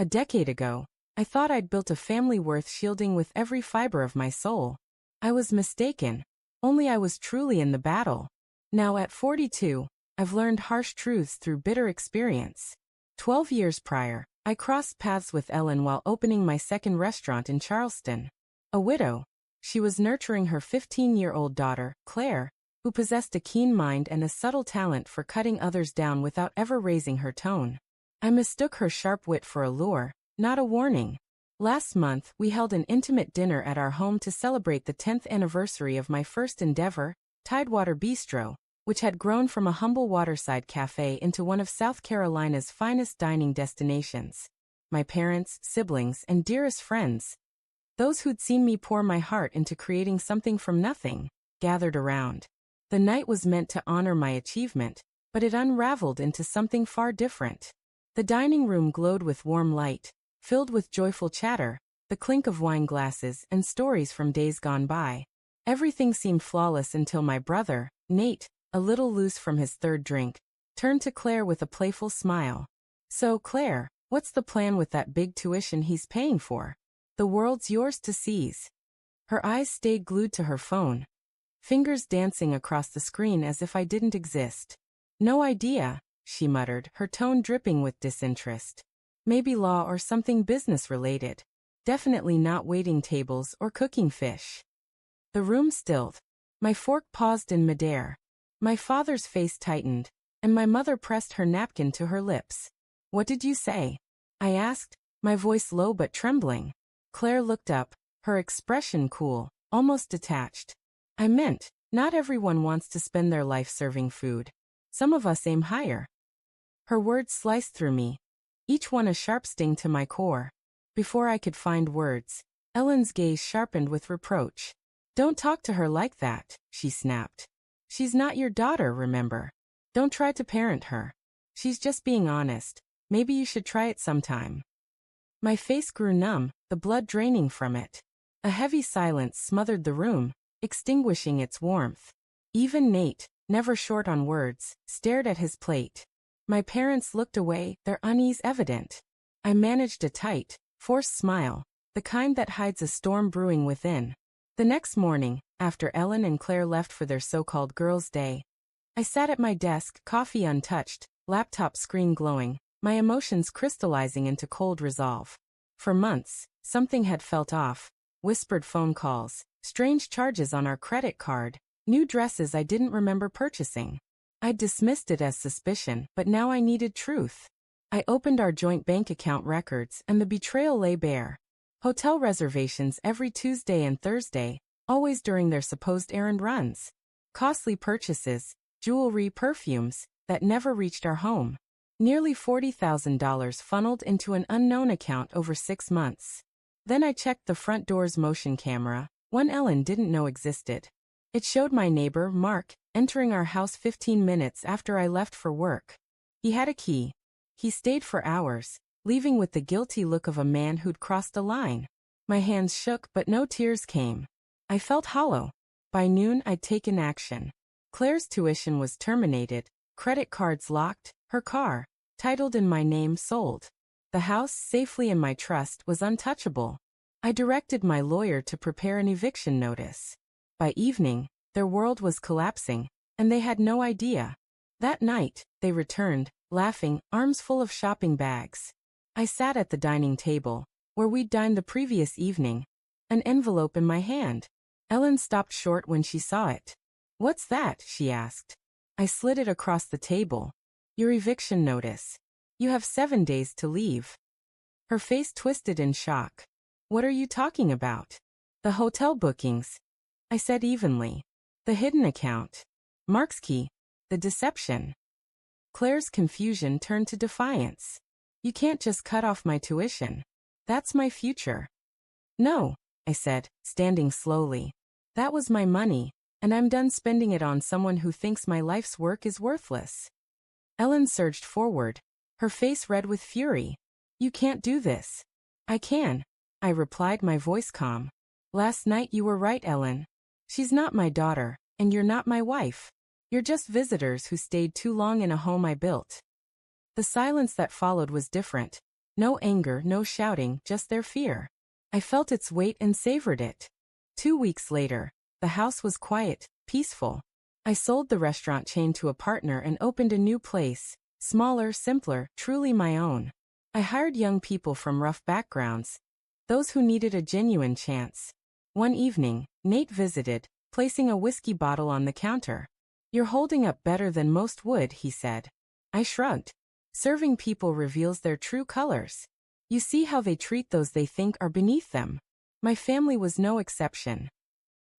A decade ago, I thought I'd built a family worth shielding with every fiber of my soul. I was mistaken. Only I was truly in the battle. Now at 42, I've learned harsh truths through bitter experience. 12 years prior, I crossed paths with Ellen while opening my second restaurant in Charleston. A widow, she was nurturing her 15-year-old daughter, Claire, who possessed a keen mind and a subtle talent for cutting others down without ever raising her tone. I mistook her sharp wit for a lure, not a warning. Last month, we held an intimate dinner at our home to celebrate the 10th anniversary of my first endeavor, Tidewater Bistro, which had grown from a humble waterside cafe into one of South Carolina's finest dining destinations. My parents, siblings, and dearest friends, those who'd seen me pour my heart into creating something from nothing, gathered around. The night was meant to honor my achievement, but it unraveled into something far different. The dining room glowed with warm light, filled with joyful chatter, the clink of wine glasses, and stories from days gone by. Everything seemed flawless until my brother, Nate, a little loose from his third drink, turned to Claire with a playful smile. "So, Claire, what's the plan with that big tuition he's paying for? The world's yours to seize." Her eyes stayed glued to her phone, fingers dancing across the screen as if I didn't exist. "No idea," she muttered, her tone dripping with disinterest. "Maybe law or something business-related. Definitely not waiting tables or cooking fish." The room stilled. My fork paused in midair. My father's face tightened, and my mother pressed her napkin to her lips. "What did you say?" I asked, my voice low but trembling. Claire looked up, her expression cool, almost detached. "I meant, not everyone wants to spend their life serving food. Some of us aim higher." Her words sliced through me, each one a sharp sting to my core. Before I could find words, Ellen's gaze sharpened with reproach. "Don't talk to her like that," she snapped. "She's not your daughter, remember? Don't try to parent her. She's just being honest. Maybe you should try it sometime." My face grew numb, the blood draining from it. A heavy silence smothered the room, extinguishing its warmth. Even Nate, never short on words, stared at his plate. My parents looked away, their unease evident. I managed a tight, forced smile, the kind that hides a storm brewing within. The next morning, after Ellen and Claire left for their so-called girls' day, I sat at my desk, coffee untouched, laptop screen glowing, my emotions crystallizing into cold resolve. For months, something had felt off. Whispered phone calls, strange charges on our credit card, new dresses I didn't remember purchasing. I'd dismissed it as suspicion, but now I needed truth. I opened our joint bank account records, and the betrayal lay bare. Hotel reservations every Tuesday and Thursday, always during their supposed errand runs. Costly purchases, jewelry, perfumes, that never reached our home. Nearly $40,000 funneled into an unknown account over 6 months. Then I checked the front door's motion camera, one Ellen didn't know existed. It showed my neighbor, Mark, entering our house 15 minutes after I left for work. He had a key. He stayed for hours, leaving with the guilty look of a man who'd crossed a line. My hands shook but no tears came. I felt hollow. By noon I'd taken action. Claire's tuition was terminated, credit cards locked, her car, titled in my name, sold. The house, safely in my trust, was untouchable. I directed my lawyer to prepare an eviction notice. By evening, their world was collapsing, and they had no idea. That night, they returned, laughing, arms full of shopping bags. I sat at the dining table, where we'd dined the previous evening, an envelope in my hand. Ellen stopped short when she saw it. "What's that?" she asked. I slid it across the table. "Your eviction notice. You have 7 days to leave." Her face twisted in shock. "What are you talking about?" "The hotel bookings," I said evenly. "The hidden account. Mark's key. The deception." Claire's confusion turned to defiance. "You can't just cut off my tuition. That's my future." "No," I said, standing slowly. "That was my money, and I'm done spending it on someone who thinks my life's work is worthless." Ellen surged forward, her face red with fury. "You can't do this." "I can," I replied, my voice calm. "Last night you were right, Ellen. She's not my daughter, and you're not my wife. You're just visitors who stayed too long in a home I built." The silence that followed was different. No anger, no shouting, just their fear. I felt its weight and savored it. 2 weeks later, the house was quiet, peaceful. I sold the restaurant chain to a partner and opened a new place, smaller, simpler, truly my own. I hired young people from rough backgrounds, those who needed a genuine chance. One evening, Nate visited, placing a whiskey bottle on the counter. "You're holding up better than most would," he said. I shrugged. Serving people reveals their true colors. You see how they treat those they think are beneath them. My family was no exception.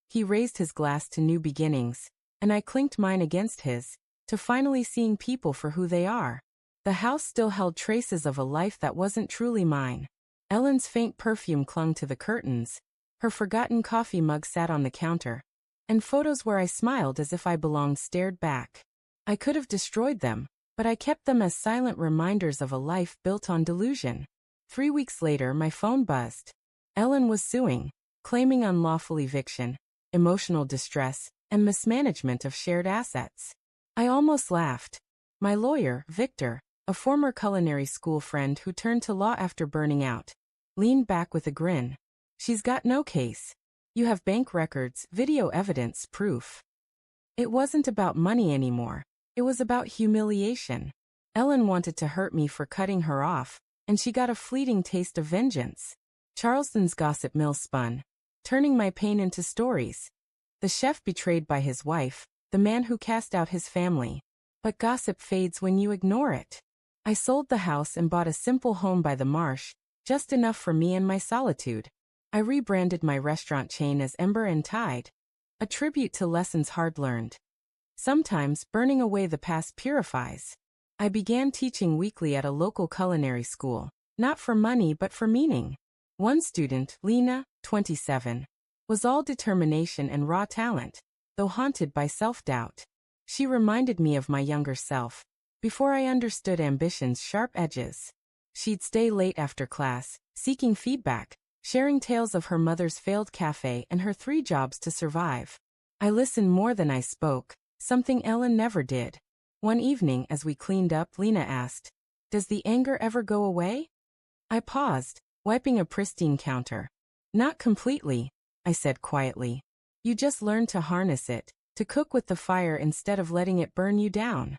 He raised his glass to new beginnings, and I clinked mine against his, to finally seeing people for who they are. The house still held traces of a life that wasn't truly mine. Ellen's faint perfume clung to the curtains. Her forgotten coffee mug sat on the counter, and photos where I smiled as if I belonged stared back. I could have destroyed them, but I kept them as silent reminders of a life built on delusion. 3 weeks later, my phone buzzed. Ellen was suing, claiming unlawful eviction, emotional distress, and mismanagement of shared assets. I almost laughed. My lawyer, Victor, a former culinary school friend who turned to law after burning out, leaned back with a grin. "She's got no case. You have bank records, video evidence, proof." It wasn't about money anymore. It was about humiliation. Ellen wanted to hurt me for cutting her off, and she got a fleeting taste of vengeance. Charleston's gossip mill spun, turning my pain into stories. The chef betrayed by his wife, the man who cast out his family. But gossip fades when you ignore it. I sold the house and bought a simple home by the marsh, just enough for me and my solitude. I rebranded my restaurant chain as Ember and Tide, a tribute to lessons hard learned. Sometimes, burning away the past purifies. I began teaching weekly at a local culinary school, not for money but for meaning. One student, Lena, 27, was all determination and raw talent, though haunted by self-doubt. She reminded me of my younger self, before I understood ambition's sharp edges. She'd stay late after class, seeking feedback, sharing tales of her mother's failed cafe and her 3 jobs to survive. I listened more than I spoke, something Ellen never did. One evening as we cleaned up, Lena asked, "Does the anger ever go away?" I paused, wiping a pristine counter. "Not completely," I said quietly. "You just learn to harness it, to cook with the fire instead of letting it burn you down."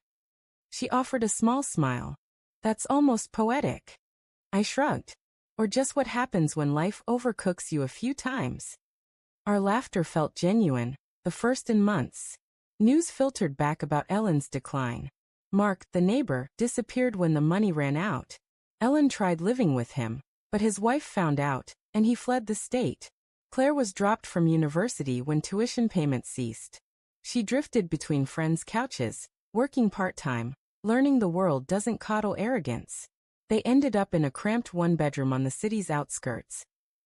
She offered a small smile. "That's almost poetic." I shrugged. "Or just what happens when life overcooks you a few times." Our laughter felt genuine, the first in months. News filtered back about Ellen's decline. Mark, the neighbor, disappeared when the money ran out. Ellen tried living with him, but his wife found out, and he fled the state. Claire was dropped from university when tuition payments ceased. She drifted between friends' couches, working part-time, learning the world doesn't coddle arrogance. They ended up in a cramped one-bedroom on the city's outskirts.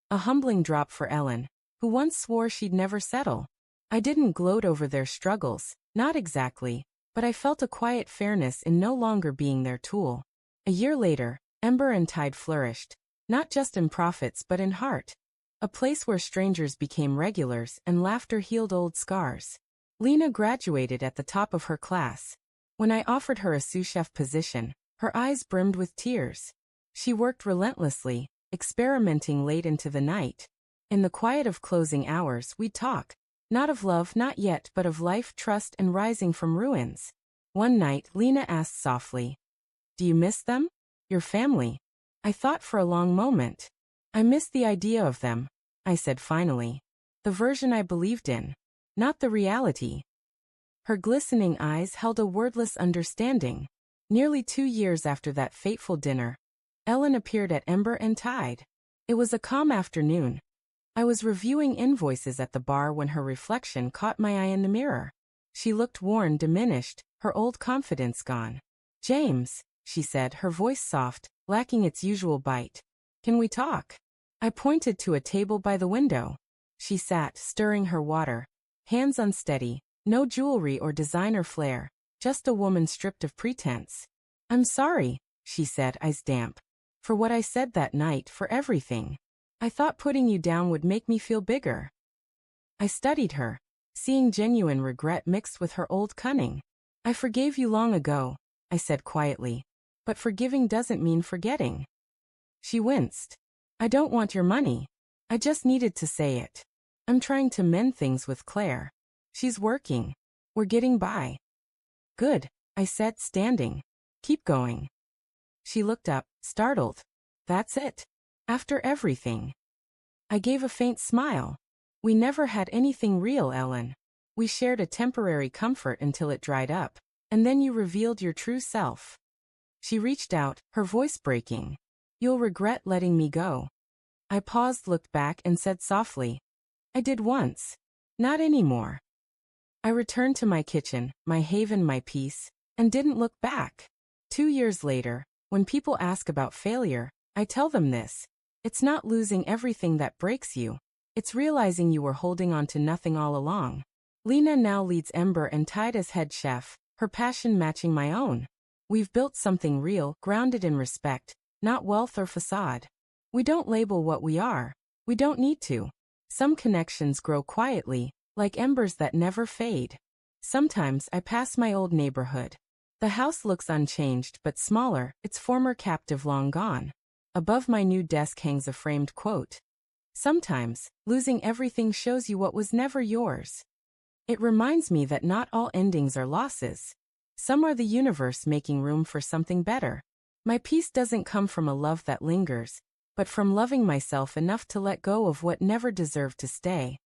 A humbling drop for Ellen, who once swore she'd never settle. I didn't gloat over their struggles, not exactly, but I felt a quiet fairness in no longer being their tool. A year later, Ember and Tide flourished, not just in profits but in heart. A place where strangers became regulars and laughter healed old scars. Lena graduated at the top of her class. When I offered her a sous chef position, her eyes brimmed with tears. She worked relentlessly, experimenting late into the night. In the quiet of closing hours, we'd talk. Not of love, not yet, but of life, trust, and rising from ruins. One night, Lena asked softly, "Do you miss them? Your family?" I thought for a long moment. "I miss the idea of them," I said finally. "The version I believed in, not the reality." Her glistening eyes held a wordless understanding. Nearly 2 years after that fateful dinner, Ellen appeared at Ember and Tide. It was a calm afternoon. I was reviewing invoices at the bar when her reflection caught my eye in the mirror. She looked worn, diminished, her old confidence gone. "James," she said, her voice soft, lacking its usual bite. "Can we talk?" I pointed to a table by the window. She sat, stirring her water, hands unsteady, no jewelry or designer flair, just a woman stripped of pretense. "I'm sorry," she said, eyes damp. "For what I said that night, for everything. I thought putting you down would make me feel bigger." I studied her, seeing genuine regret mixed with her old cunning. "I forgave you long ago," I said quietly. "But forgiving doesn't mean forgetting." She winced. I don't want your money. I just needed to say it. I'm trying to mend things with Claire. She's working. We're getting by. Good, I said, standing. Keep going. She looked up, startled. That's it. After everything. I gave a faint smile. We never had anything real, Ellen. We shared a temporary comfort until it dried up, and then you revealed your true self. She reached out, her voice breaking. You'll regret letting me go. I paused, looked back, and said softly, I did once. Not anymore. I returned to my kitchen, my haven, my peace, and didn't look back. 2 years later, when people ask about failure, I tell them this. It's not losing everything that breaks you. It's realizing you were holding on to nothing all along. Lena now leads Ember and Tide as head chef, her passion matching my own. We've built something real, grounded in respect, not wealth or facade. We don't label what we are. We don't need to. Some connections grow quietly, like embers that never fade. Sometimes I pass my old neighborhood. The house looks unchanged but smaller, its former captive long gone. Above my new desk hangs a framed quote. Sometimes, losing everything shows you what was never yours. It reminds me that not all endings are losses. Some are the universe making room for something better. My peace doesn't come from a love that lingers, but from loving myself enough to let go of what never deserved to stay.